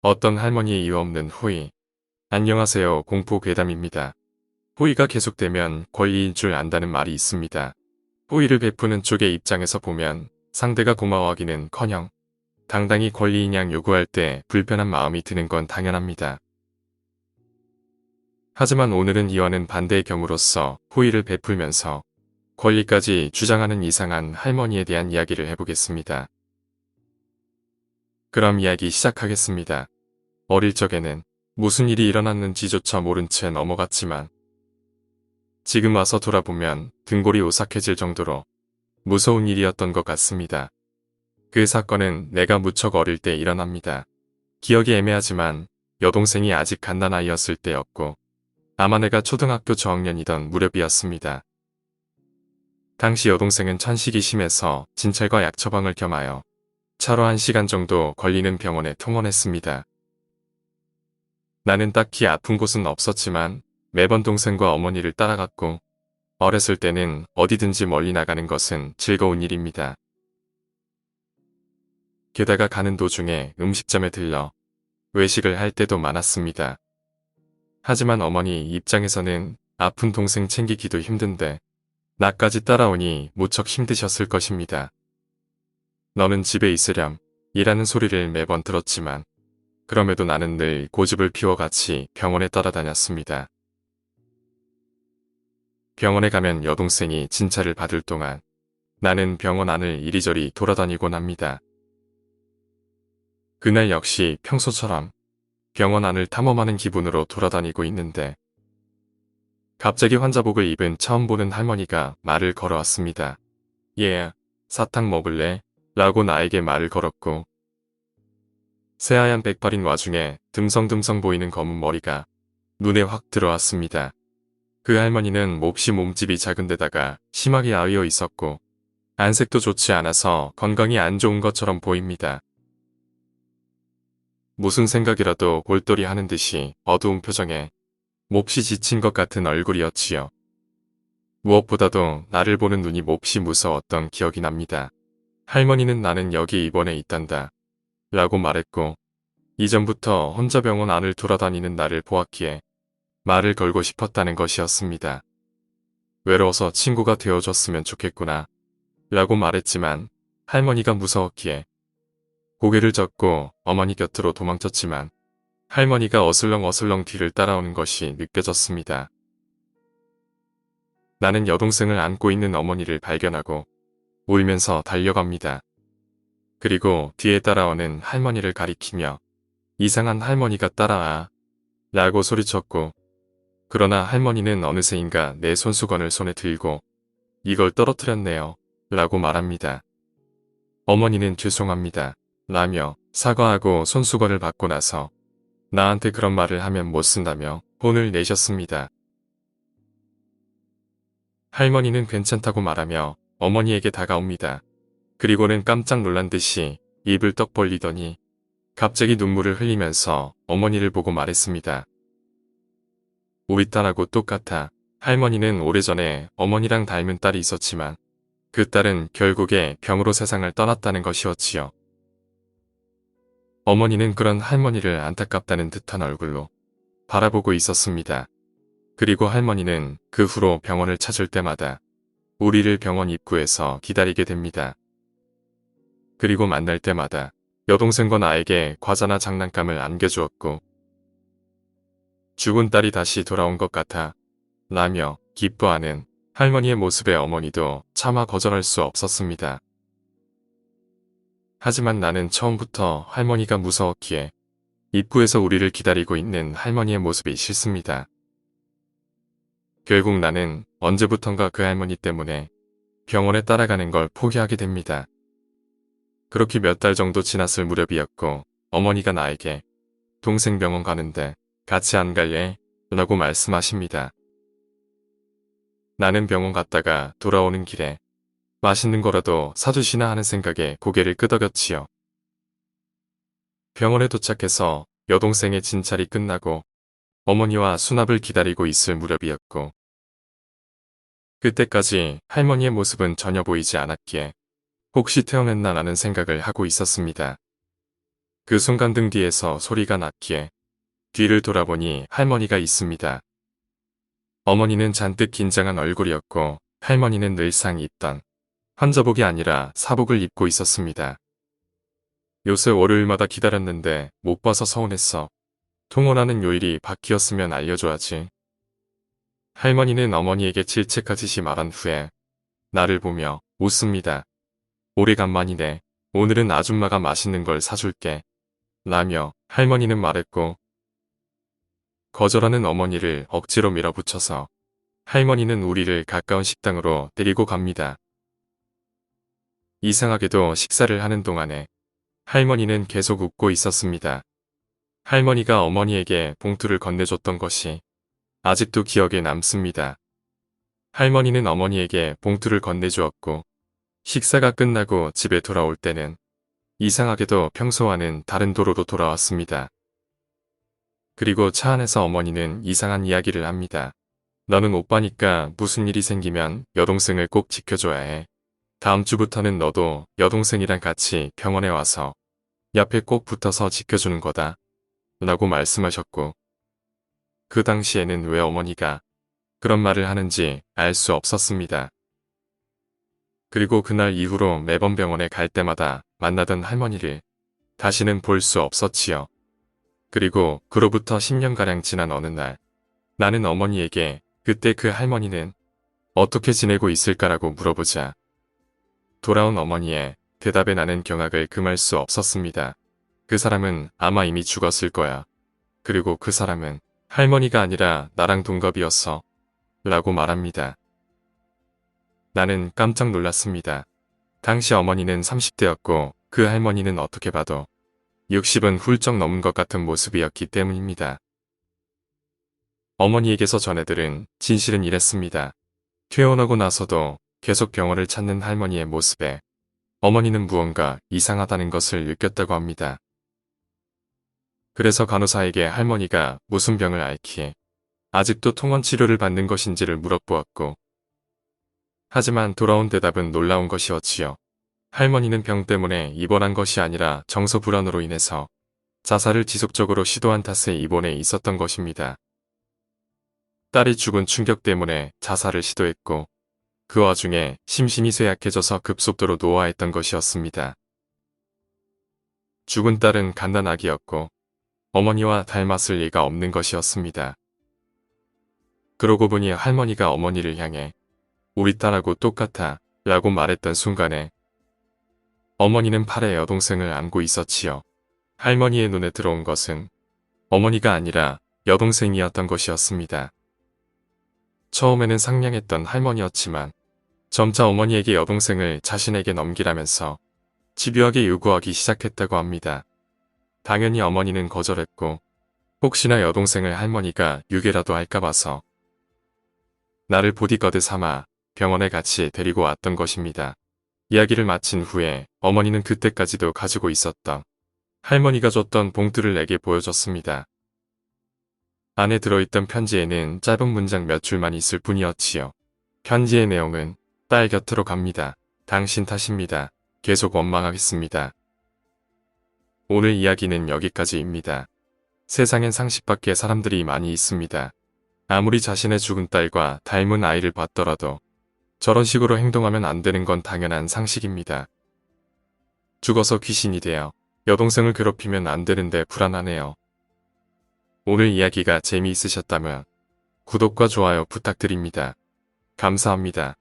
어떤 할머니의 이유 없는 호의. 안녕하세요. 공포괴담입니다. 호의가 계속되면 권리인 줄 안다는 말이 있습니다. 호의를 베푸는 쪽의 입장에서 보면 상대가 고마워하기는커녕 당당히 권리인 양 요구할 때 불편한 마음이 드는 건 당연합니다. 하지만 오늘은 이와는 반대의 경우로서 호의를 베풀면서 권리까지 주장하는 이상한 할머니에 대한 이야기를 해보겠습니다. 그럼 이야기 시작하겠습니다. 어릴 적에는 무슨 일이 일어났는지조차 모른 채 넘어갔지만 지금 와서 돌아보면 등골이 오싹해질 정도로 무서운 일이었던 것 같습니다. 그 사건은 내가 무척 어릴 때 일어납니다. 기억이 애매하지만 여동생이 아직 갓난아이였을 때였고 아마 내가 초등학교 저학년이던 무렵이었습니다. 당시 여동생은 천식이 심해서 진찰과 약 처방을 겸하여 차로 1시간 정도 걸리는 병원에 통원했습니다. 나는 딱히 아픈 곳은 없었지만 매번 동생과 어머니를 따라갔고 어렸을 때는 어디든지 멀리 나가는 것은 즐거운 일입니다. 게다가 가는 도중에 음식점에 들러 외식을 할 때도 많았습니다. 하지만 어머니 입장에서는 아픈 동생 챙기기도 힘든데 나까지 따라오니 무척 힘드셨을 것입니다. 너는 집에 있으렴 이라는 소리를 매번 들었지만 그럼에도 나는 늘 고집을 피워 같이 병원에 따라다녔습니다. 병원에 가면 여동생이 진찰을 받을 동안 나는 병원 안을 이리저리 돌아다니곤 합니다. 그날 역시 평소처럼 병원 안을 탐험하는 기분으로 돌아다니고 있는데 갑자기 환자복을 입은 처음 보는 할머니가 말을 걸어왔습니다. 얘, 사탕 먹을래? 라고 나에게 말을 걸었고 새하얀 백발인 와중에 듬성듬성 보이는 검은 머리가 눈에 확 들어왔습니다. 그 할머니는 몹시 몸집이 작은 데다가 심하게 아위어 있었고 안색도 좋지 않아서 건강이 안 좋은 것처럼 보입니다. 무슨 생각이라도 골똘히 하는 듯이 어두운 표정에 몹시 지친 것 같은 얼굴이었지요. 무엇보다도 나를 보는 눈이 몹시 무서웠던 기억이 납니다. 할머니는 나는 여기 입원해 있단다 라고 말했고 이전부터 혼자 병원 안을 돌아다니는 나를 보았기에 말을 걸고 싶었다는 것이었습니다. 외로워서 친구가 되어줬으면 좋겠구나 라고 말했지만 할머니가 무서웠기에 고개를 젓고 어머니 곁으로 도망쳤지만 할머니가 어슬렁어슬렁 뒤를 따라오는 것이 느껴졌습니다. 나는 여동생을 안고 있는 어머니를 발견하고 울면서 달려갑니다. 그리고 뒤에 따라오는 할머니를 가리키며 이상한 할머니가 따라와 라고 소리쳤고 그러나 할머니는 어느새인가 내 손수건을 손에 들고 이걸 떨어뜨렸네요 라고 말합니다. 어머니는 죄송합니다 라며 사과하고 손수건을 받고 나서 나한테 그런 말을 하면 못 쓴다며 혼을 내셨습니다. 할머니는 괜찮다고 말하며 어머니에게 다가옵니다. 그리고는 깜짝 놀란 듯이 입을 떡 벌리더니 갑자기 눈물을 흘리면서 어머니를 보고 말했습니다. 우리 딸하고 똑같아. 할머니는 오래전에 어머니랑 닮은 딸이 있었지만 그 딸은 결국에 병으로 세상을 떠났다는 것이었지요. 어머니는 그런 할머니를 안타깝다는 듯한 얼굴로 바라보고 있었습니다. 그리고 할머니는 그 후로 병원을 찾을 때마다 우리를 병원 입구에서 기다리게 됩니다. 그리고 만날 때마다 여동생과 나에게 과자나 장난감을 안겨주었고 죽은 딸이 다시 돌아온 것 같아 라며 기뻐하는 할머니의 모습에 어머니도 차마 거절할 수 없었습니다. 하지만 나는 처음부터 할머니가 무서웠기에 입구에서 우리를 기다리고 있는 할머니의 모습이 싫습니다. 결국 나는 언제부턴가 그 할머니 때문에 병원에 따라가는 걸 포기하게 됩니다. 그렇게 몇 달 정도 지났을 무렵이었고 어머니가 나에게 동생 병원 가는데 같이 안 갈래? 라고 말씀하십니다. 나는 병원 갔다가 돌아오는 길에 맛있는 거라도 사주시나 하는 생각에 고개를 끄덕였지요. 병원에 도착해서 여동생의 진찰이 끝나고 어머니와 수납을 기다리고 있을 무렵이었고 그때까지 할머니의 모습은 전혀 보이지 않았기에 혹시 태어났나 라는 생각을 하고 있었습니다. 그 순간 등 뒤에서 소리가 났기에 뒤를 돌아보니 할머니가 있습니다. 어머니는 잔뜩 긴장한 얼굴이었고 할머니는 늘상 입던 환자복이 아니라 사복을 입고 있었습니다. 요새 월요일마다 기다렸는데 못 봐서 서운했어. 통원하는 요일이 바뀌었으면 알려줘야지. 할머니는 어머니에게 질책하듯이 말한 후에 나를 보며 웃습니다. 오래간만이네. 오늘은 아줌마가 맛있는 걸 사줄게. 라며 할머니는 말했고 거절하는 어머니를 억지로 밀어붙여서 할머니는 우리를 가까운 식당으로 데리고 갑니다. 이상하게도 식사를 하는 동안에 할머니는 계속 웃고 있었습니다. 할머니가 어머니에게 봉투를 건네줬던 것이 아직도 기억에 남습니다. 할머니는 어머니에게 봉투를 건네주었고 식사가 끝나고 집에 돌아올 때는 이상하게도 평소와는 다른 도로로 돌아왔습니다. 그리고 차 안에서 어머니는 이상한 이야기를 합니다. 너는 오빠니까 무슨 일이 생기면 여동생을 꼭 지켜줘야 해. 다음 주부터는 너도 여동생이랑 같이 병원에 와서 옆에 꼭 붙어서 지켜주는 거다. 라고 말씀하셨고 그 당시에는 왜 어머니가 그런 말을 하는지 알 수 없었습니다. 그리고 그날 이후로 매번 병원에 갈 때마다 만나던 할머니를 다시는 볼 수 없었지요. 그리고 그로부터 10년가량 지난 어느 날 나는 어머니에게 그때 그 할머니는 어떻게 지내고 있을까라고 물어보자 돌아온 어머니의 대답에 나는 경악을 금할 수 없었습니다. 그 사람은 아마 이미 죽었을 거야. 그리고 그 사람은 할머니가 아니라 나랑 동갑이었어. 라고 말합니다. 나는 깜짝 놀랐습니다. 당시 어머니는 30대였고 그 할머니는 어떻게 봐도 60은 훌쩍 넘은 것 같은 모습이었기 때문입니다. 어머니에게서 전해들은 진실은 이랬습니다. 퇴원하고 나서도 계속 병원을 찾는 할머니의 모습에 어머니는 무언가 이상하다는 것을 느꼈다고 합니다. 그래서 간호사에게 할머니가 무슨 병을 앓기에 아직도 통원 치료를 받는 것인지를 물어보았고 하지만 돌아온 대답은 놀라운 것이었지요. 할머니는 병 때문에 입원한 것이 아니라 정서 불안으로 인해서 자살을 지속적으로 시도한 탓에 입원해 있었던 것입니다. 딸이 죽은 충격 때문에 자살을 시도했고 그 와중에 심신이 쇠약해져서 급속도로 노화했던 것이었습니다. 죽은 딸은 갓난아기였고 어머니와 닮았을 리가 없는 것이었습니다. 그러고 보니 할머니가 어머니를 향해 우리 딸하고 똑같아 라고 말했던 순간에 어머니는 팔에 여동생을 안고 있었지요. 할머니의 눈에 들어온 것은 어머니가 아니라 여동생이었던 것이었습니다. 처음에는 상냥했던 할머니였지만 점차 어머니에게 여동생을 자신에게 넘기라면서 집요하게 요구하기 시작했다고 합니다. 당연히 어머니는 거절했고 혹시나 여동생을 할머니가 유괴라도 할까 봐서 나를 보디가드 삼아 병원에 같이 데리고 왔던 것입니다. 이야기를 마친 후에 어머니는 그때까지도 가지고 있었던 할머니가 줬던 봉투를 내게 보여줬습니다. 안에 들어있던 편지에는 짧은 문장 몇 줄만 있을 뿐이었지요. 편지의 내용은 딸 곁으로 갑니다. 당신 탓입니다. 계속 원망하겠습니다. 오늘 이야기는 여기까지입니다. 세상엔 상식밖의 사람들이 많이 있습니다. 아무리 자신의 죽은 딸과 닮은 아이를 봤더라도 저런 식으로 행동하면 안 되는 건 당연한 상식입니다. 죽어서 귀신이 되어 여동생을 괴롭히면 안 되는데 불안하네요. 오늘 이야기가 재미있으셨다면 구독과 좋아요 부탁드립니다. 감사합니다.